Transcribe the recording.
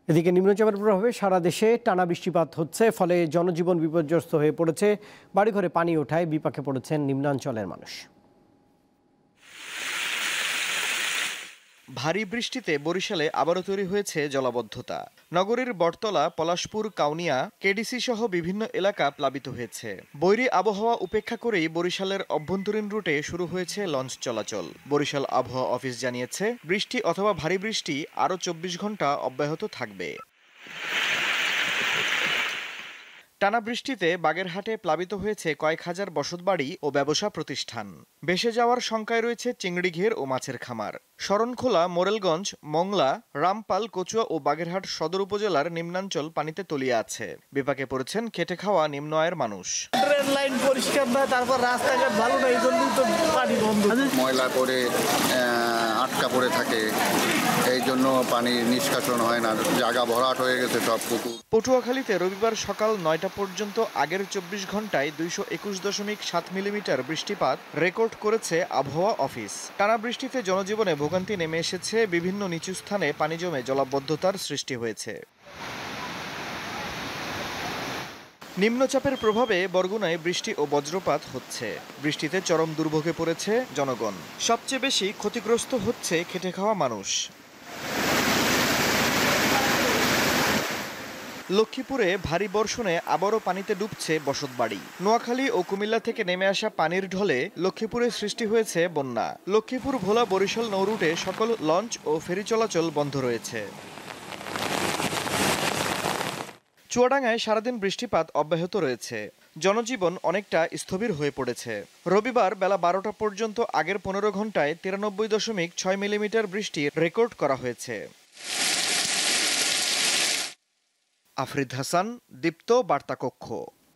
এদিকে নিম্নচাপের প্রভাবে সারা দেশে টানা বৃষ্টিপাত হচ্ছে, ফলে জনজীবন বিপর্যস্ত হয়ে পড়েছে। বাড়িঘরে পানি ওঠায় বিপাকে পড়েছেন নিম্নাঞ্চলের মানুষ। ভারী বৃষ্টিতে বরিশালে আবারও তৈরি হয়েছে জলাবদ্ধতা। নগরীর বটতলা, পলাশপুর, কাউনিয়া, কেডিসি সহ বিভিন্ন এলাকা প্লাবিত হয়েছে। বৈরী আবহাওয়া উপেক্ষা করেই বরিশালের অভ্যন্তরীণ রুটে শুরু হয়েছে লঞ্চ চলাচল। বরিশাল আবহাওয়া অফিস জানিয়েছে, বৃষ্টি অথবা ভারী বৃষ্টি আরও 24 ঘন্টা অব্যাহত থাকবে। টানা বৃষ্টিতে বাগেরহাটে প্লাবিত হয়েছে কয়েক হাজার বসতবাড়ি ও ব্যবসা প্রতিষ্ঠান। ভেসে যাওয়ার শঙ্কায় রয়েছে চিংড়িঘের ও মাছের খামার। শরণখোলা, মোরেলগঞ্জ, মংলা, রামপাল, কচুয়া ও বাগেরহাট সদর উপজেলার নিম্নাঞ্চল পানিতে তলিয়ে আছে। বিপাকে পড়েছেন খেটে খাওয়া নিম্ন আয়ের মানুষ। ট্রেন লাইন পরিষ্কার না, তারপর রাস্তাঘাট ভালো না, এই জন্যই তো পানি বন্ধ। ময়লা পড়ে আটকা পড়ে থাকে, এই জন্য পানি নিষ্কাশন হয় না, জায়গা ভরাট হয়ে গেছে সব পুকুর। পটুয়াখালীতে রবিবার সকাল ৯টা পর্যন্ত আগের ২৪ ঘন্টায় ২২১.৭ মিলিমিটার বৃষ্টিপাত রেকর্ড করেছে আবহাওয়া অফিস। টানা বৃষ্টিতে জনজীবনে ভোগান্তি নেমে এসেছে। বিভিন্ন নিচু স্থানে পানি জমে জলাবদ্ধতার সৃষ্টি হয়েছে। নিম্নচাপের প্রভাবে বরগুনায় বৃষ্টি ও বজ্রপাত হচ্ছে। বৃষ্টিতে চরম দুর্ভোগে পড়েছে জনগণ। সবচেয়ে বেশি ক্ষতিগ্রস্ত হচ্ছে খেটে খাওয়া মানুষ। লক্ষ্মীপুরে ভারী বর্ষণে আবারও পানিতে ডুবছে বসতবাড়ি। নোয়াখালী ও কুমিল্লা থেকে নেমে আসা পানির ঢলে লক্ষ্মীপুরে সৃষ্টি হয়েছে বন্যা। লক্ষ্মীপুর, ভোলা, বরিশাল নৌরুটে সকল লঞ্চ ও ফেরি চলাচল বন্ধ রয়েছে। চুয়াডাঙ্গায় সারাদিন বৃষ্টিপাত অব্যাহত রয়েছে। জনজীবন অনেকটা স্থবির হয়ে পড়েছে। রবিবার বেলা 12টা পর্যন্ত আগের 15 ঘন্টায় 93.6 মিলিমিটার বৃষ্টি রেকর্ড করা হয়েছে। আফরিদ হাসান, দীপ্ত বার্তা কক্ষ।